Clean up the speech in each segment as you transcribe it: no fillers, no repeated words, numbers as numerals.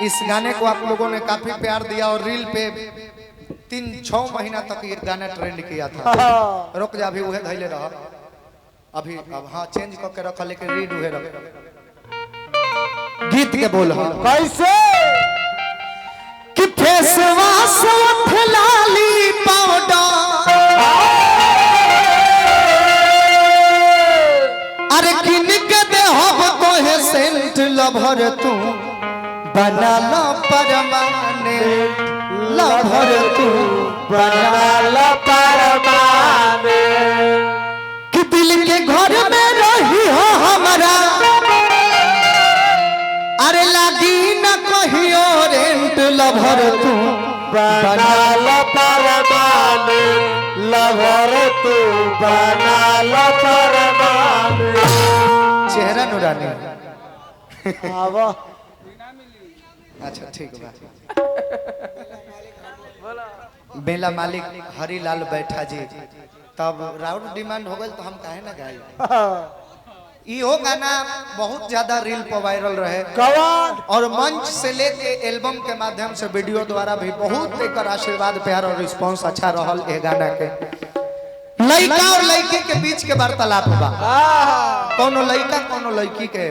इस गाने को आप लोगों ने काफी प्यार दिया और रील पे 3-6 महीना तक ये गाना ट्रेंड किया था। रुक जा अभी उहे धैले रह अभी अब हाँ चेंज करके रख लेकिन रीड उहे रख गीत के बोल कैसे कि फेस वॉश लाली पाउडर अरे किन के दे हम तो है सेंट लभर तू बना लो परमानेंट लभर तू बना लो परमानेंट कि दिल के घर में रही हो हमारा अरे लागी न कहियो रेंट लभर तू बना लो परमानेंट लवर तू बना लो परमानेंट। चेहरा नुरानी आवा अच्छा ठीक बा बेला मालिक हरिलाल बैठा जी तब राउंड डिमांड हो गई तो हम काहे ना गाई इहो गाना बहुत ज्यादा रील पर वायरल रहे कौन और मंच से लेके एल्बम के माध्यम से वीडियो द्वारा भी बहुत एकर आशीर्वाद प्यार और रिस्पांस अच्छा रहल ए गाना के लड़का और लड़की के बीच के वार्तालाप बा कोनो लड़का कोनो लड़की के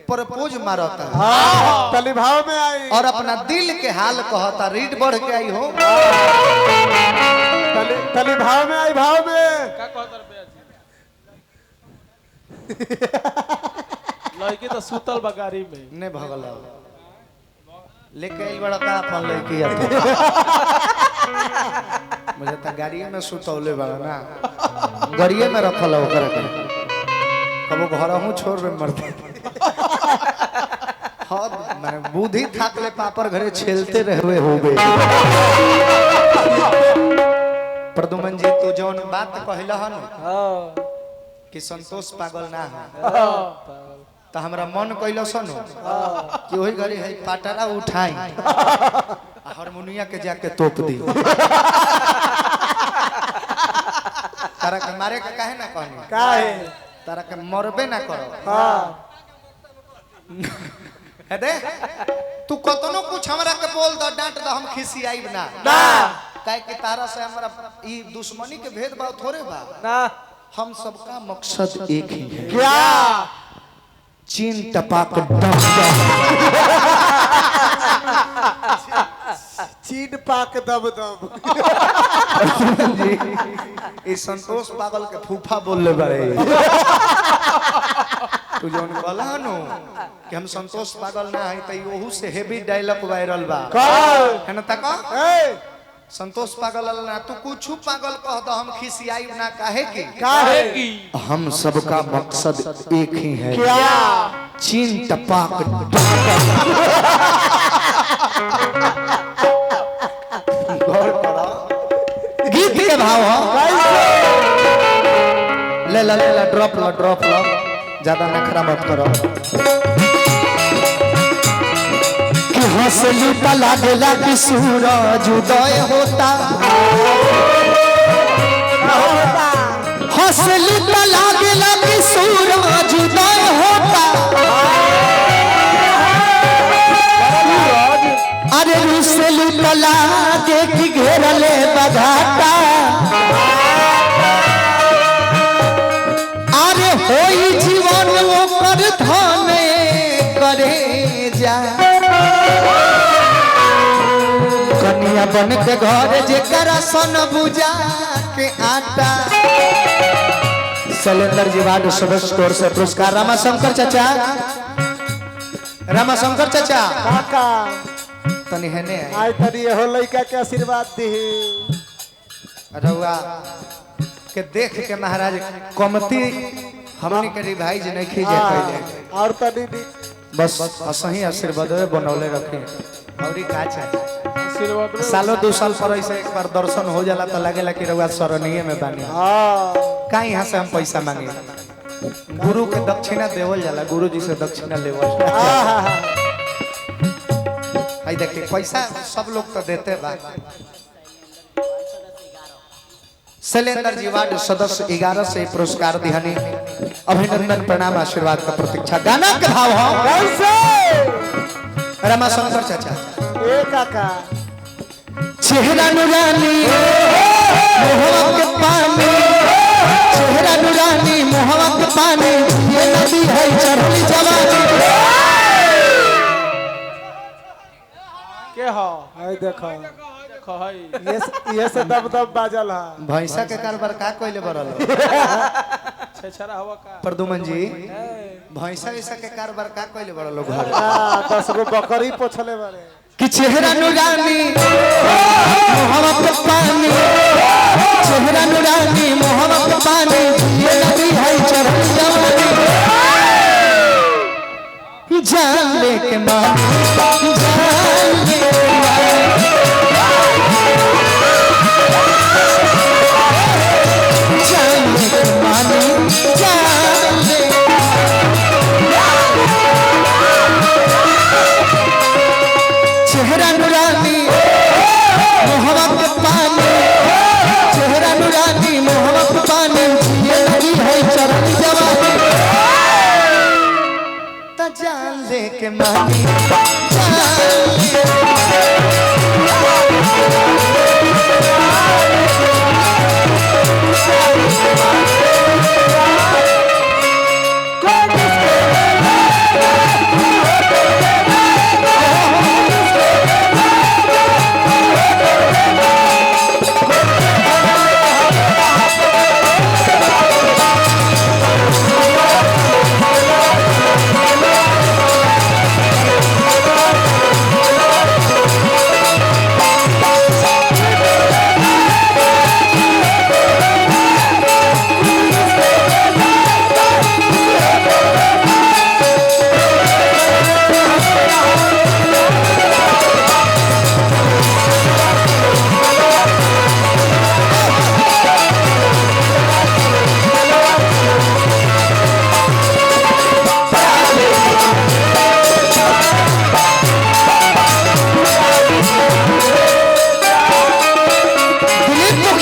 प्रपोज मारता हाँ तली भाव में आई और अपना दिल के हाल कहता रीड बढ़ के आई हो तली भाव में आई भाव में का कहतर लड़की तो सुतल बगारी में ने भगल लेके आई बड़ा का अपन लड़की मुझे तो गाड़िए में सुतौले बड़ा ना गाड़िए में रखल ओकर के कबो घर हूं छोड़ रे मरते हाँ मैं बुद्धि थाकले पापर घरे छेलते रहे हो गए प्रदुमन जी तू जौन बात कहला हन कि संतोष पागल ना है तो हमरा मन कैलो सनो कि वही घड़ी है पाटरा उठाई हारमोनिया के जाके तोप दी तारा के मारे के काहे ना कहनी काहे तारा के मरबे ना करो हाँ है दे तू कतनो कुछ हमरा के बोल दो डांट दो हम खिसियाइब ना ना काहे कि तारा से हमरा ई दुश्मनी के भेदभाव थोड़े बा ना हम सबका मकसद एक ही है क्या चीन टपाक दम चीन पाक दब दब इस संतोष पागल के फूफा बोल ले बड़े तू जोन कहला नु कि हम संतोष पागल ना है त ओहू से हेवी डायलॉग वायरल बा कौन है ना तक ए संतोष पागल ना तू कुछ पागल कह दो हम खिसियाई ना काहे की काहे हम सबका मकसद एक ही है क्या चीन टपाक गौर करो गीत के भाव हो ले ला ड्रॉप लो ज्यादा नखरा मत करो कि हंसलू त लागेला कि सूरज उदय होता हंसलू त लागेला कि सूरज उदय होता अरे रुसलू त लागे कि घेरले बघाटा अरे होई जीवन ओकर धने करे जा कन्या बन के घर जेकरा सन बुझा के आटा शैलेंद्र जी वार्ड सदस्य कोर से पुरस्कार रामाशंकर चाचा काका तनी हेने आई तनी हो लइका के आशीर्वाद दी रउआ के देख के महाराज कमती हमनी के रिवाइज नहीं खींचे पहले और तनी दी बस असही आशीर्वाद बनौले रखे और का चाहिए आशीर्वाद सालों 2 साल पर ऐसे एक बार दर्शन हो जाला तो लगेला कि रउआ शरणीय में बानी हाँ का यहाँ से हम पैसा मांगे गुरु के दक्षिणा देवल जाला गुरु जी से दक्षिणा लेवल आई देखिए पैसा सब लोग तो देते बा शैलेंद्र जी वार्ड सदस्य 11 से पुरस्कार दिहानी अभिनंदन प्रणाम आशीर्वाद का प्रतीक्षा। गाना के भाव हो रमाशंकर चाचा ए काका चेहरा नुरानी मोहवा के पानी, चेहरा नुरानी मोहवा के पानी, ये नदी है चढ़ली जवानी। के हो आई देखो देखो हई ये से दब दब बाजल है। भैंसा के कारबार का कोइले बरल छेछरा हवा का प्रदुमन जी भैंसा ऐसा के कारबार का कोइले बरल घर 10 गो बकरी पोछले बारे कि चेहरा नुरानी मोहवा के पानी, चेहरा नुरानी मोहवा के पानी, ये नदी है चढ़ली जवानी। जान लेके मानी जान लेके मानी जान लेके चेहरा नुरानी मोहवा के पानी, चेहरा नुरानी मोहवा के पानी, ये नदी है चढ़ली जवानी। त जान लेके मानी जान लेके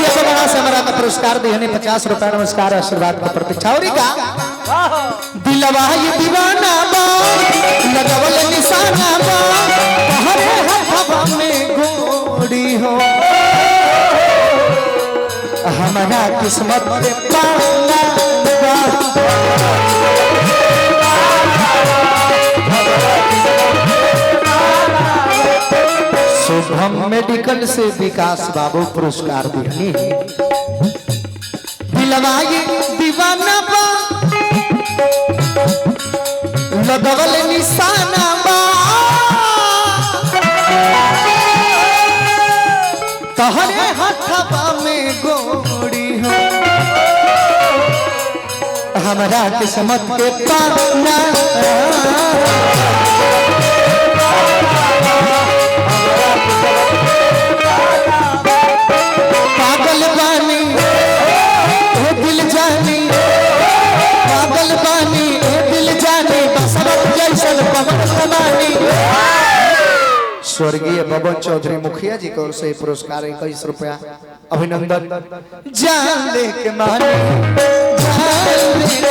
पुरस्कार दिहने 50 रुपया नमस्कार आशीर्वाद का प्रतीक्षा और का दिलवा ये दीवाना बा लगवल निशाना बा हरे हवा में गोड़ी हो हमारा किस्मत में पाना बा शुभम मेडिकल से विकास बाबू पुरस्कार दिहनी दिलवा ये दीवाना बा लगवल निशाना बा तहरे हथवा में गोड़ी हो हमारा किस्मत के पाना पागल बानी ए दिल जानी, पागल बानी ए दिल जानी, बसरत जैसन पवन समानी। स्वर्गीय बबन चौधरी मुखिया जी की ओर से पुरस्कार 21 रुपया अभिनंदन। जान लेके मानी जान लेके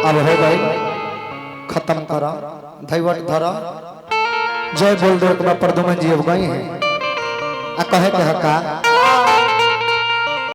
अब हो गई खत्म करा धैवट धरा जय बोल दो प्रदुमन जी अब गई हैं आ कहे के हका